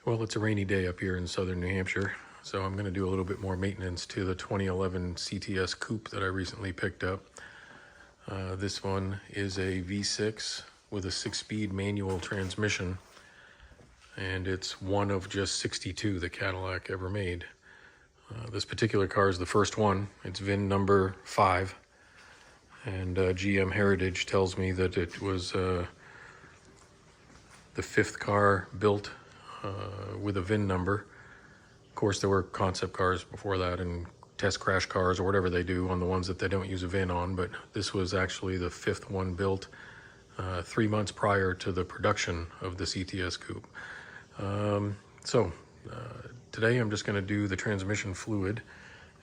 Well, it's a rainy day up here in southern New Hampshire, so I'm going to do a little bit more maintenance to the 2011 CTS Coupe that I recently picked up. This one is a V6 with a 6-speed manual transmission, and it's one of just 62 the Cadillac ever made. This particular car is the first one. It's VIN number 5, and GM Heritage tells me that it was the 5th car built with a VIN number. Of course, there were concept cars before that and test crash cars or whatever they do on the ones that they don't use a VIN on, but this was actually the 5th one built 3 months prior to the production of the CTS Coupe. Today I'm just going to do the transmission fluid.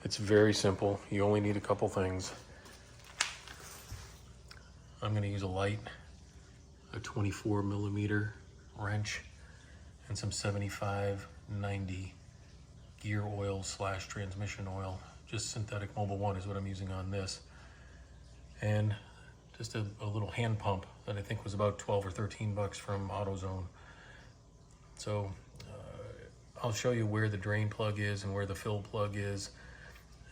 It's very simple. You only need a couple things. I'm going to use a light, a 24 millimeter wrench, and some 75/90 gear oil / transmission oil. Just synthetic Mobil One is what I'm using on this. And just a little hand pump that I think was about 12 or 13 bucks from AutoZone. So I'll show you where the drain plug is and where the fill plug is.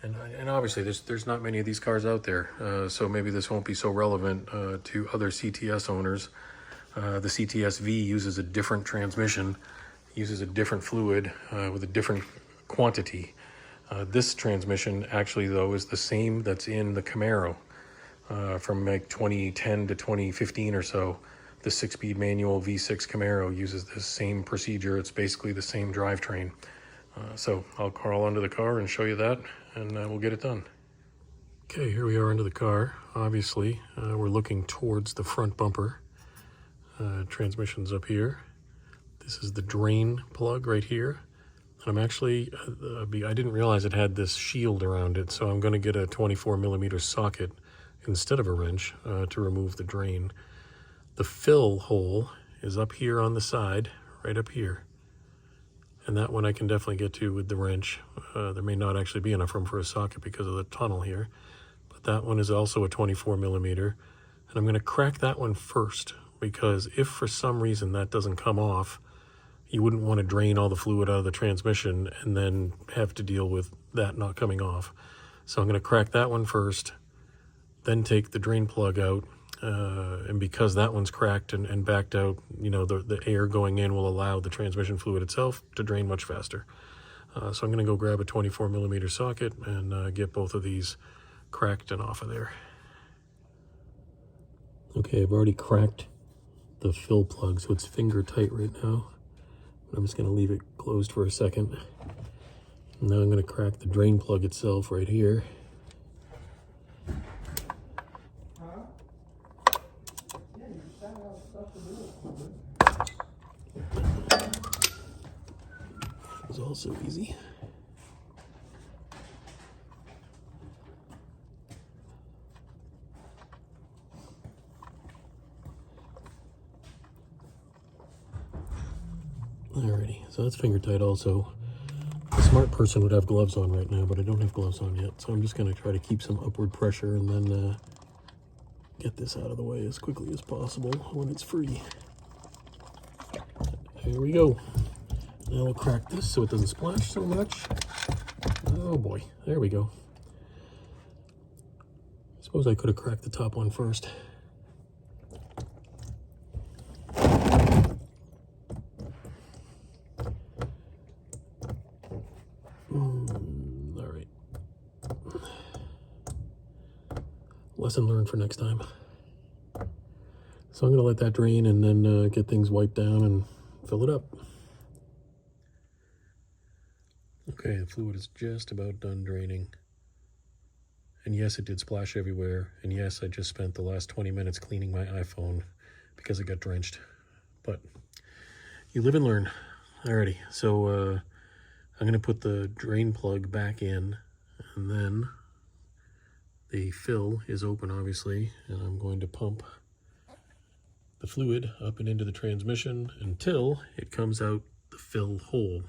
And obviously there's not many of these cars out there, so maybe this won't be so relevant to other CTS owners. The CTS V uses a different transmission, uses a different fluid with a different quantity. This transmission actually though is the same that's in the Camaro from like 2010 to 2015 or so. The 6-speed manual V6 Camaro uses the same procedure. It's basically the same drivetrain. So I'll crawl under the car and show you that, and we'll get it done. Okay, here we are under the car. Obviously, we're looking towards the front bumper. Transmission's up here. This is the drain plug right here. And I'm actually, I didn't realize it had this shield around it, so I'm going to get a 24 millimeter socket instead of a wrench to remove the drain. The fill hole is up here on the side, right up here. And that one I can definitely get to with the wrench. There may not actually be enough room for a socket because of the tunnel here. But that one is also a 24 millimeter. And I'm going to crack that one first, because if for some reason that doesn't come off, you wouldn't want to drain all the fluid out of the transmission and then have to deal with that not coming off. So I'm going to crack that one first, then take the drain plug out. And because that one's cracked and backed out, you know, the air going in will allow the transmission fluid itself to drain much faster. So I'm going to go grab a 24 millimeter socket and get both of these cracked and off of there. Okay, I've already cracked the fill plug, so it's finger tight right now. I'm just going to leave it closed for a second. Now I'm going to crack the drain plug itself right here. It's also easy. Alrighty, so that's finger tight also. A smart person would have gloves on right now, but I don't have gloves on yet. So I'm just going to try to keep some upward pressure and then get this out of the way as quickly as possible when it's free. Here we go. Now we'll crack this so it doesn't splash so much. Oh boy, there we go. Suppose I could have cracked the top one first. All right. Lesson learned for next time. So I'm going to let that drain and then get things wiped down and fill it up. Okay, the fluid is just about done draining. And yes, it did splash everywhere. And yes, I just spent the last 20 minutes cleaning my iPhone because it got drenched. But you live and learn. Alrighty, so I'm going to put the drain plug back in, and then the fill is open, obviously, and I'm going to pump the fluid up and into the transmission until it comes out the fill hole.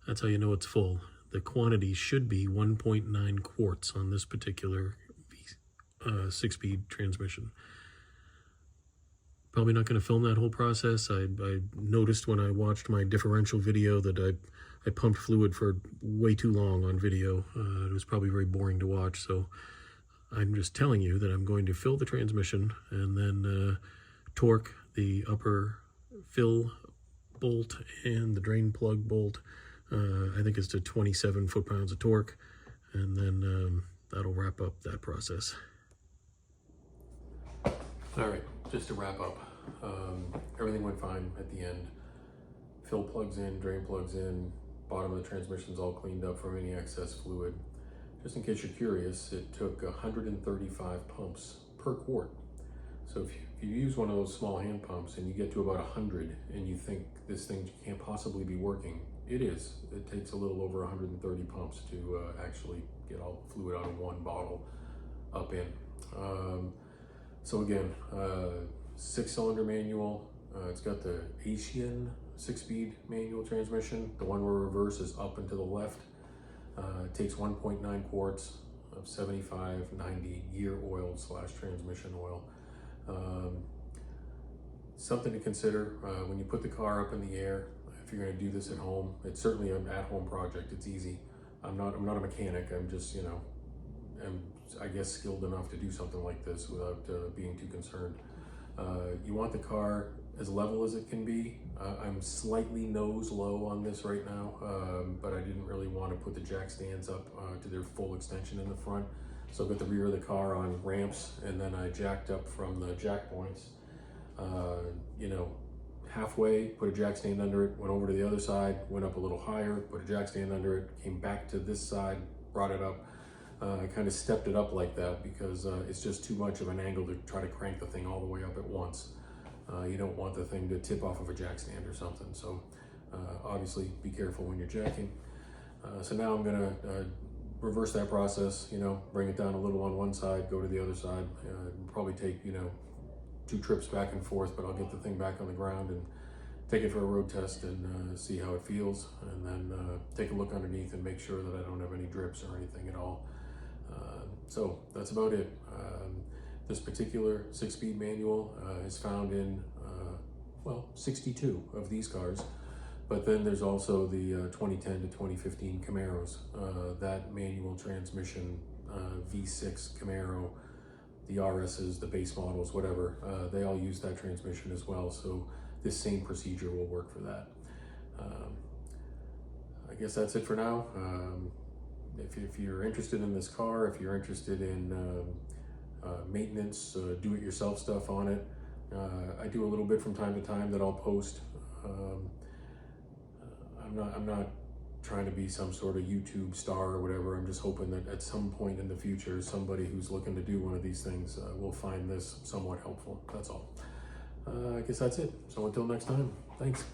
That's how you know it's full. The quantity should be 1.9 quarts on this particular 6-speed transmission. Probably not going to film that whole process. I noticed when I watched my differential video that I pumped fluid for way too long on video. It was probably very boring to watch, so I'm just telling you that I'm going to fill the transmission and then torque the upper fill bolt and the drain plug bolt. I think it's to 27 foot-pounds of torque, and then that'll wrap up that process. All right, just to wrap up, everything went fine at the end. Fill plugs in, drain plugs in, bottom of the transmission's all cleaned up from any excess fluid. Just in case you're curious, it took 135 pumps per quart. So if you use one of those small hand pumps and you get to about 100 and you think this thing can't possibly be working, it is. It takes a little over 130 pumps to actually get all the fluid out of one bottle up in. So again, 6-cylinder manual. It's got the Asian 6-speed manual transmission. The one where reverse is up and to the left. It takes 1.9 quarts of 75/90 gear oil / transmission oil. Something to consider when you put the car up in the air. If you're going to do this at home, it's certainly an at-home project. It's easy. I'm not a mechanic. I'm just, I guess skilled enough to do something like this without being too concerned. You want the car as level as it can be. I'm slightly nose low on this right now, but I didn't really want to put the jack stands up to their full extension in the front. So I've got the rear of the car on ramps, and then I jacked up from the jack points, halfway, put a jack stand under it, went over to the other side, went up a little higher, put a jack stand under it, came back to this side, brought it up. I kind of stepped it up like that because it's just too much of an angle to try to crank the thing all the way up at once. You don't want the thing to tip off of a jack stand or something. So obviously be careful when you're jacking. So now I'm gonna reverse that process, bring it down a little on one side, go to the other side. Probably take, 2 trips back and forth, but I'll get the thing back on the ground and take it for a road test and see how it feels, and then take a look underneath and make sure that I don't have any drips or anything at all. So that's about it. This particular 6-speed manual is found in, 62 of these cars, but then there's also the 2010 to 2015 Camaros. That manual transmission, V6 Camaro, the RSs, the base models, whatever, they all use that transmission as well. So this same procedure will work for that. I guess that's it for now. If you're interested in this car, if you're interested in maintenance, do-it-yourself stuff on it, I do a little bit from time to time that I'll post. I'm not trying to be some sort of YouTube star or whatever. I'm just hoping that at some point in the future, somebody who's looking to do one of these things will find this somewhat helpful. That's all. I guess that's it. So until next time, thanks.